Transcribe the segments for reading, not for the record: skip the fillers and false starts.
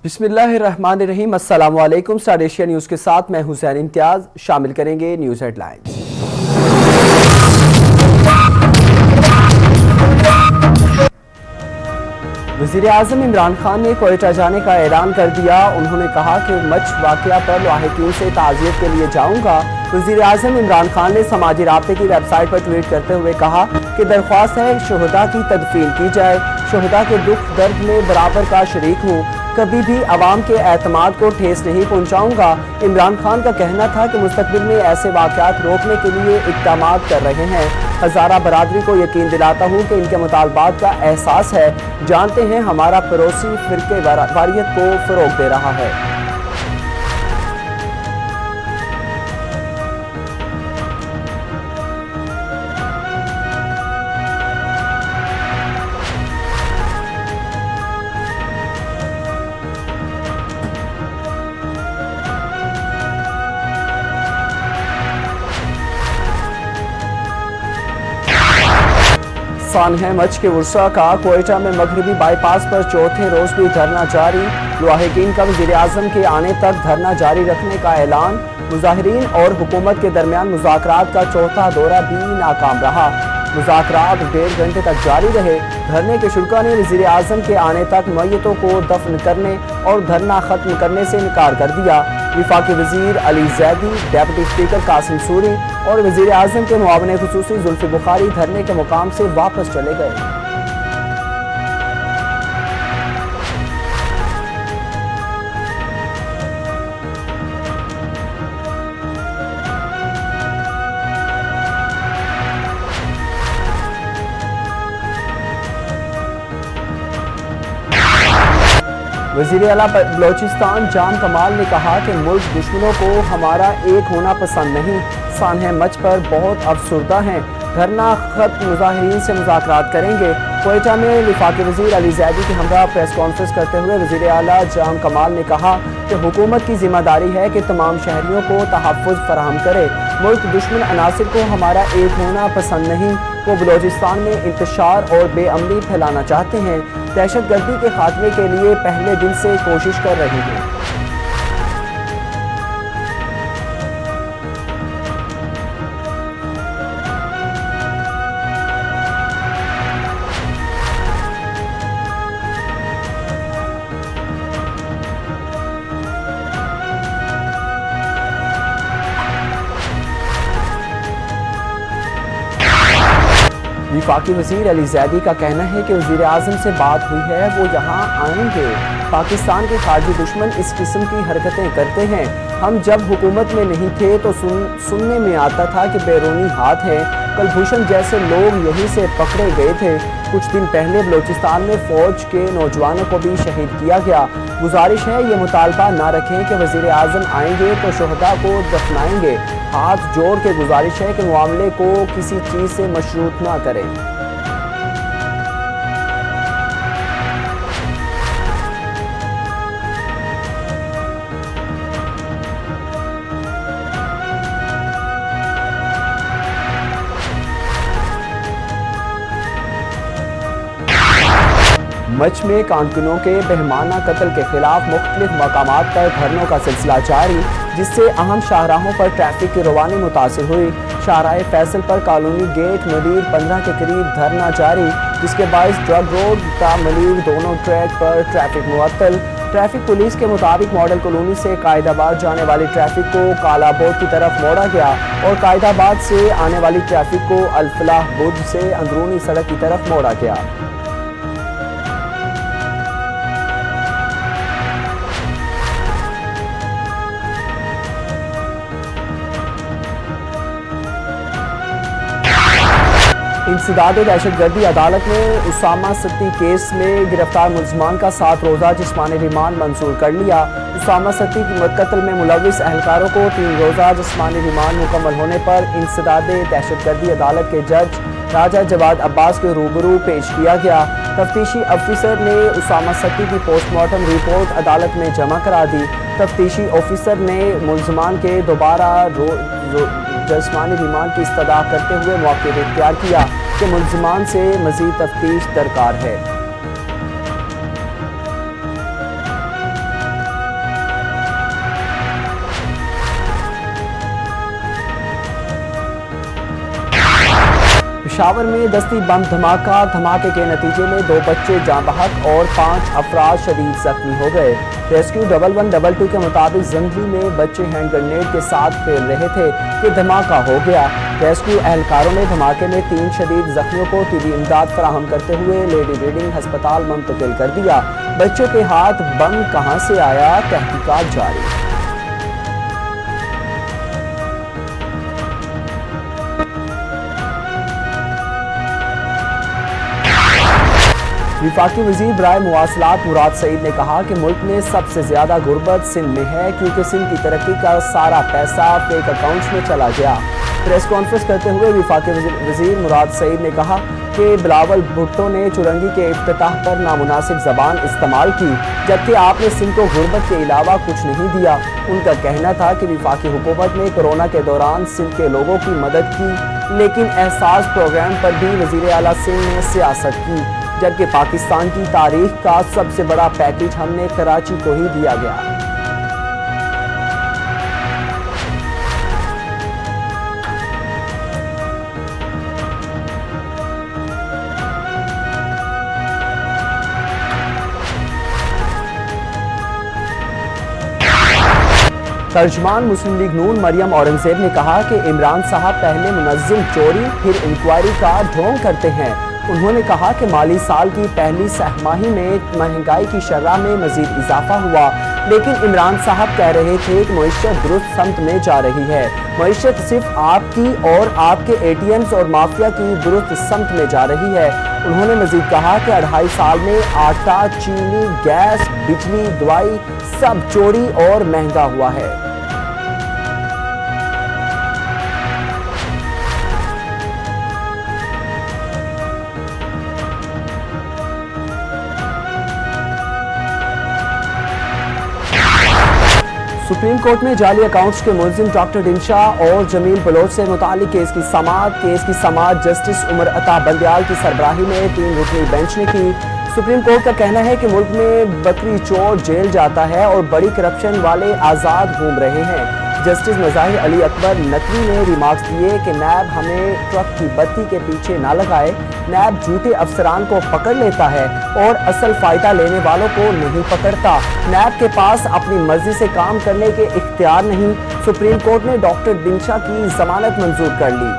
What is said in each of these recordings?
बिस्मिल्लाहिर्रहमानिर्रहीम। अस्सलामु अलैकुम। स्टार एशिया न्यूज़ के साथ मैं हुसैन इम्तियाज़। शामिल करेंगे न्यूज़ हेडलाइंस। वज़ीर आज़म इमरान खान ने क्वेटा जाने का ऐलान कर दिया। उन्होंने कहा कि मच वाक़या पर लाहिकीन से ताज़ियत के लिए जाऊँगा। वज़ीर आज़म इमरान खान ने समाजी राब्ते की वेबसाइट पर ट्वीट करते हुए कहा कि दरख्वास्त है शोहदा की तदफीन की जाए। शोहदा के दुख दर्द में बराबर का शरीक हूँ, कभी भी अवाम के एतमाद को ठेस नहीं पहुँचाऊँगा। इमरान खान का कहना था कि मुस्तकबिल में ऐसे वाक़यात रोकने के लिए इक़दामात कर रहे हैं। हज़ारा बरादरी को यकीन दिलाता हूँ कि इनके मुतालबात का एहसास है। जानते हैं हमारा पड़ोसी फ़िरक़े वारियत को फ़रोग़ दे रहा है। सानह मच के उर्सा का क्वेटा में मगरबी बाईपास पर चौथे रोज भी धरना जारी। लाहिकीन का वज़ीर आज़म के आने तक धरना जारी रखने का ऐलान। मुजाहिरीन और हुकूमत के दरमियान मुज़ाकरात का चौथा दौरा भी नाकाम रहा। मुज़ाकरात 1.5 घंटे तक जारी रहे। धरने के शुरा ने वज़ीर आज़म के आने तक मैयतों को दफन करने और धरना ख़त्म करने से इनकार कर दिया। वफाकी वज़ीर अली ज़ैदी, डेप्यूटी स्पीकर कासिम सूरी और वज़ीर आज़म के मुआविन ख़ुसूसी जुल्फ़ी बुखारी धरने के मुकाम से वापस चले गए। वज़ीर आला बलोचिस्तान जाम कमाल ने कहा कि मुल्क दुश्मनों को हमारा एक होना पसंद नहीं। सानह मच पर बहुत अफसुर्दा हैं। धरना खत्म, मुजाहिरीन से मुज़ाकरात करेंगे। क्वेटा में वफाकी वज़ीर अली ज़ैदी के हमरा प्रेस कॉन्फ्रेंस करते हुए वज़ीर आला जाम कमाल ने कहा कि हुकूमत की ज़िम्मेदारी है कि तमाम शहरियों को तहफ़्फ़ुज़ फराहम करे। मुल्क दुश्मन अनासिर को हमारा एक होना पसंद नहीं। वो बलोचिस्तान में इंतशार और बेअमनी फैलाना चाहते हैं। दहशतगर्दी के खात्मे के लिए पहले दिन से कोशिश कर रही है। वफाकी वज़ीर अली ज़ैदी का कहना है कि वज़ीर आज़म से बात हुई है, वो यहाँ आएंगे। पाकिस्तान के खारजी दुश्मन इस किस्म की हरकतें करते हैं। हम जब हुकूमत में नहीं थे तो सुनने में आता था कि बैरूनी हाथ है। कलभूषण जैसे लोग यहीं से पकड़े गए थे। कुछ दिन पहले बलोचिस्तान में फ़ौज के नौजवानों को भी शहीद किया गया। गुजारिश है ये मुतालबा ना रखें कि वज़ीर आज़म आएंगे तो शोहदा को दफनाएंगे। हाथ जोड़ के गुजारिश है कि मामले को किसी चीज़ से मशरूत ना करें। मच में कारकुनों के बेहमाना कत्ल के खिलाफ मुख्तलिफ मकामात पर धरनों का सिलसिला जारी, जिससे अहम शाहराहों पर ट्रैफिक की रवानी मुतासिर हुई। शाहराह फैसल पर कॉलोनी गेट मलीर 15 के करीब धरना जारी, जिसके बायस ड्रग रोड ता मलीर दोनों ट्रैक पर ट्रैफिक मुअत्तल। ट्रैफिक पुलिस के मुताबिक मॉडल कॉलोनी से कायदाबाद जाने वाली ट्रैफिक को कालाबोर्ड की तरफ मोड़ा गया और कायदाबाद से आने वाली ट्रैफिक को अल-फलाह बुर्ज से अंदरूनी सड़क की तरफ मोड़ा गया। इंसदाद दहशतगर्दी अदालत ने उसामा सत्ती केस में गिरफ्तार मुलजमान का 7 रोज़ा जिस्मानी रिमांड मंजूर कर लिया। उसामा सत्ती की कत्ल में मुलविस अहलकारों को 3 रोज़ा जिस्मानी रिमांड मुकम्मल होने पर इंसदाद दहशतगर्दी अदालत के जज राजा जवाद अब्बास के रूबरू पेश किया गया। तफ्तीशी ऑफिसर ने उसामा सत्ती की पोस्टमार्टम रिपोर्ट अदालत में जमा करा दी। तफ्तीशी ऑफिसर ने मुलजमान के दोबारा जिस्मानी रिमांड की इस्तदा करते हुए मौके इख्तियार किया कि मुलजमान से मज़ीद तफ्तीश दरकार है। पेशावर में दस्ती बम धमाके के नतीजे में 2 बच्चे जाँ बहक और 5 अफराद शदीद जख्मी हो गए। रेस्क्यू 1112 के मुताबिक जंगली में बच्चे हैंड ग्रेनेड के साथ खेल रहे थे कि धमाका हो गया। रेस्क्यू एहलकारों ने धमाके में 3 शदीद जख्मियों को तिब्बी इमदाद फराहम करते हुए लेडी रीडिंग हस्पताल मुंतकिल कर दिया। बच्चों के हाथ बम कहां से आया, तहकीकात जारी। वफाकी वजीर बराए मुवासलात मुराद सईद ने कहा कि मुल्क में सबसे ज्यादा गुर्बत सिंध में है क्योंकि सिंध की तरक्की का सारा पैसा फेक अकाउंट्स में चला गया। प्रेस कॉन्फ्रेंस करते हुए वफाकी वजीर मुराद सईद ने कहा कि बिलावल भुट्टो ने चुरंगी के इफ्तिताह पर नामुनासिब जबान इस्तेमाल की, जबकि आपने सिंध को गुर्बत के अलावा कुछ नहीं दिया। उनका कहना था कि वफाकी हुकूमत ने कोरोना के दौरान सिंध के लोगों की मदद की, लेकिन एहसास प्रोग्राम पर भी वजीर आला सिंध ने सियासत की, जबकि पाकिस्तान की तारीख का सबसे बड़ा पैकेज हमने कराची को ही दिया गया। तर्जमान मुस्लिम लीग नून मरियम औरंगजेब ने कहा कि इमरान साहब पहले मुनज़्ज़म चोरी फिर इंक्वायरी का ढोंग करते हैं। उन्होंने कहा कि माली साल की पहली सहमाही में महंगाई की शरह में मजीद इजाफा हुआ, लेकिन इमरान साहब कह रहे थे कि मईशत दुरुस्त समत में जा रही है। मईशत सिर्फ आपकी और आपके ATMs और माफिया की दुरुस्त समत में जा रही है। उन्होंने मजीद कहा कि 2.5 साल में आटा, चीनी, गैस, बिजली, दवाई सब चोरी और महंगा हुआ है। सुप्रीम कोर्ट में जाली अकाउंट्स के मुलजिम डॉक्टर दिनशा और जमील बलोच से मुतालिक केस की समाअत जस्टिस उमर अता बंदयाल की सरबराही में 3 रुकनी बेंच ने की। सुप्रीम कोर्ट का कहना है कि मुल्क में बकरी चोर जेल जाता है और बड़ी करप्शन वाले आज़ाद घूम रहे हैं। जस्टिस मज़ाहिर अली अकबर नकवी ने रिमार्क्स दिए कि नैब हमें ट्रक की बत्ती के पीछे ना लगाए। नैब झूठे अफसरान को पकड़ लेता है और असल फायदा लेने वालों को नहीं पकड़ता। नैब के पास अपनी मर्जी से काम करने के इख्तियार नहीं। सुप्रीम कोर्ट ने डॉक्टर दिनशा की जमानत मंजूर कर ली।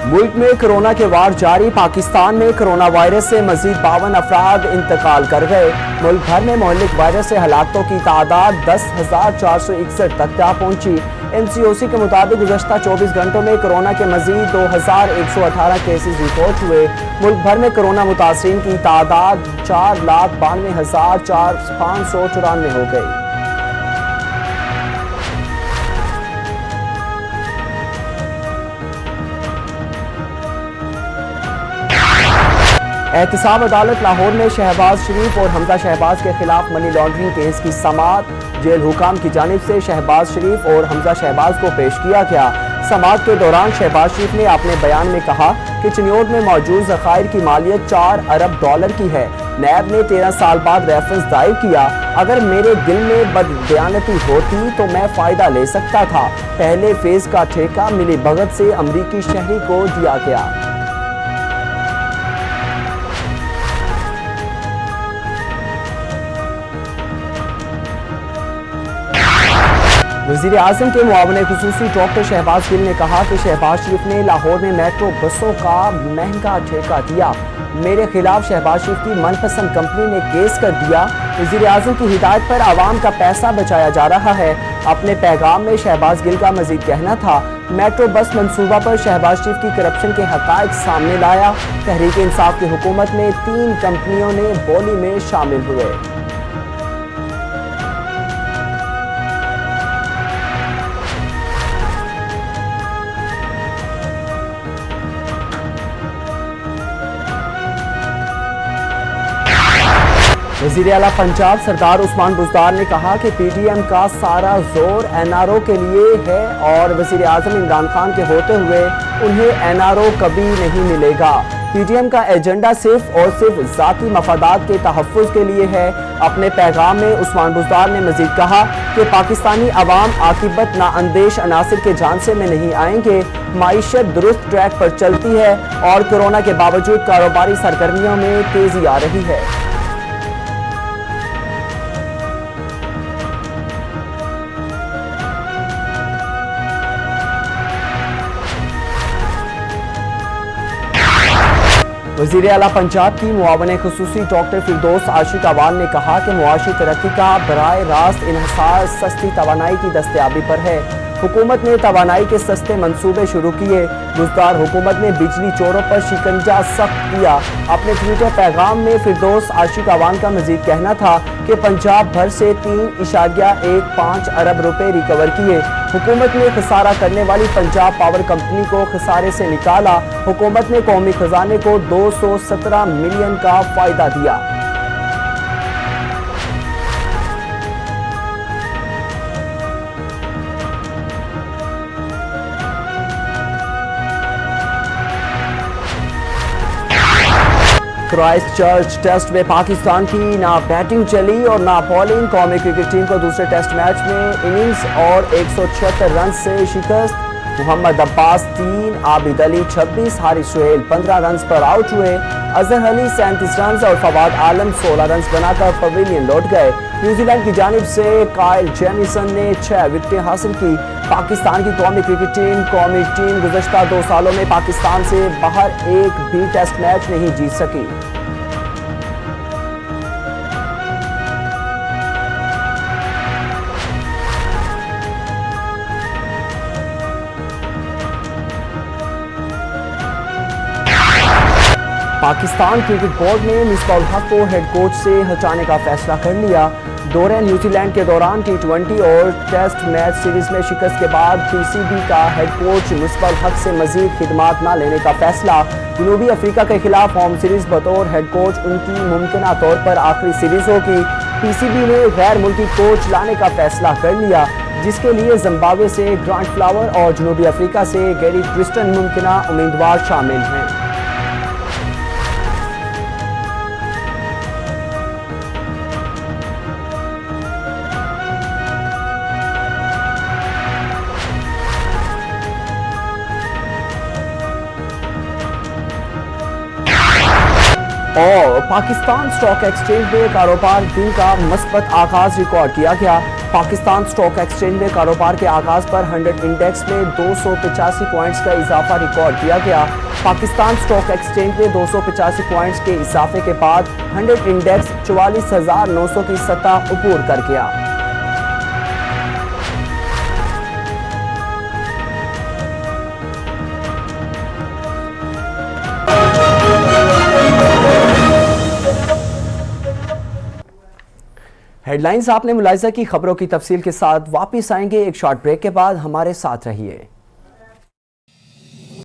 मुल्क में कोरोना के वार जारी। पाकिस्तान में कोरोना वायरस से मजीद 52 अफराद इंतकाल कर गए। मुल्क भर में मोहल्लिक वायरस से हलाकतों की तादाद 10,461 तक जा पहुंची। NCOC के मुताबिक गुज़श्ता 24 घंटों में कोरोना के मजीद 2,118 केसेस रिपोर्ट हुए। मुल्क भर में कोरोना मुतासरीन की तादाद 4,92,594 हो गई। एहतसाब अदालत लाहौर में शहबाज शरीफ और हमजा शहबाज के खिलाफ मनी लॉन्ड्रिंग केस की समाअत जेल हुकाम की जानिब से शहबाज शरीफ और हमजा शहबाज को पेश किया गया। समाअत के दौरान शहबाज शरीफ ने अपने बयान में कहा कि चिन्योट में मौजूद ज़खायर की मालियत $4 अरब की है। नैब ने 13 साल बाद रेफरेंस दायर किया। अगर मेरे दिल में बददयानती होती तो मैं फ़ायदा ले सकता था। पहले फेज का ठेका मिली भगत से अमरीकी शहरी को दिया गया। वज़ीर आज़म के मुआविन खुसूसी डॉक्टर शहबाज गिल ने कहा कि शहबाज शरीफ ने लाहौर में मेट्रो बसों का महंगा ठेका दिया। मेरे खिलाफ शहबाज शरीफ की मनपसंद कंपनी ने केस कर दिया। वज़ीर आज़म की हिदायत पर आवाम का पैसा बचाया जा रहा है। अपने पैगाम में शहबाज गिल का मजीद कहना था, मेट्रो बस मंसूबा पर शहबाज शरीफ की करप्शन के हक़ाइक़ सामने लाया। तहरीक इंसाफ की हुकूमत में 3 कंपनियों ने बोली में शामिल हुए। वज़ीर आला पंजाब सरदार उस्मान बुज़दार ने कहा कि PTM का सारा जोर NRO के लिए है और वज़ीर आज़म इमरान खान के होते हुए उन्हें NRO कभी नहीं मिलेगा। پی ٹی ایم کا ایجنڈا صرف اور صرف ذاتی مفادات کے تحفظ کے لیے ہے۔ اپنے پیغام میں عثمان بزدار نے مزید کہا کہ پاکستانی عوام عاقبت نااندیش عناصر کے جھانسے میں نہیں آئیں گے۔ معیشت درست ٹریک پر چلتی ہے اور کورونا کے باوجود کاروباری سرگرمیوں میں تیزی آ رہی ہے۔ وزیر اعلیٰ پنجاب کی معاون خصوصی ڈاکٹر فردوس عاشق اعوان نے کہا کہ معاشی ترقی کا براہ راست انحصار سستی توانائی کی دستیابی پر ہے۔ حکومت نے توانائی کے سستے منصوبے شروع کیے۔ بزدار حکومت نے بجلی چوروں پر شکنجہ سخت کیا۔ اپنے ٹویٹر پیغام میں فردوس عاشق اعوان کا مزید کہنا تھا کہ پنجاب بھر سے 3.15 ارب روپے ریکور کیے۔ حکومت نے خسارہ کرنے والی پنجاب پاور کمپنی کو خسارے سے نکالا۔ حکومت نے قومی خزانے کو 217 ملین کا فائدہ دیا۔ کرائسٹ چرچ ٹیسٹ میں پاکستان کی نہ بیٹنگ چلی اور نہ بالنگ۔ قومی کرکٹ ٹیم کو دوسرے ٹیسٹ میچ میں اننگز اور 176 رنز سے شکست۔ محمد عباس 3، عابد علی 26، حارث سہیل 15 رنز پر آؤٹ ہوئے۔ اظہر علی 37 رنز اور فواد عالم 16 رنز بنا کر پویلین لوٹ گئے۔ نیوزی لینڈ کی جانب سے کائل جیمیسن نے 6 وکٹیں حاصل کی۔ پاکستان کی قومی کرکٹ ٹیم گزشتہ 2 سالوں میں پاکستان سے باہر ایک بھی ٹیسٹ میچ نہیں جیت سکی۔ پاکستان کرکٹ بورڈ نے مصباح الحق کو ہیڈ کوچ سے ہٹانے کا فیصلہ کر لیا۔ دورہ نیوزی لینڈ کے دوران T20 اور ٹیسٹ میچ سیریز میں شکست کے بعد پی سی بی کا ہیڈ کوچ مصباح الحق سے مزید خدمات نہ لینے کا فیصلہ۔ جنوبی افریقہ کے خلاف ہوم سیریز بطور ہیڈ کوچ ان کی ممکنہ طور پر آخری سیریز ہوگی۔ پی سی بی نے غیر ملکی کوچ لانے کا فیصلہ کر لیا، جس کے لیے زمبابوے سے گرانٹ فلاور اور جنوبی افریقہ سے گیری کرسٹن ممکنہ امیدوار شامل ہیں۔ اور پاکستان سٹاک ایکسچینج میں کاروبار دن کا مثبت آغاز ریکارڈ کیا گیا۔ پاکستان سٹاک ایکسچینج میں کاروبار کے آغاز پر 100 انڈیکس میں 285 پوائنٹس کا اضافہ ریکارڈ کیا گیا۔ پاکستان سٹاک ایکسچینج میں 285 پوائنٹس کے اضافے کے بعد 100 انڈیکس 44,900 کی سطح عبور کر گیا۔ ہیڈ لائنز آپ نے ملاحظہ کی، خبروں کی تفصیل کے ساتھ واپس آئیں گے ایک شارٹ بریک کے بعد، ہمارے ساتھ رہیے۔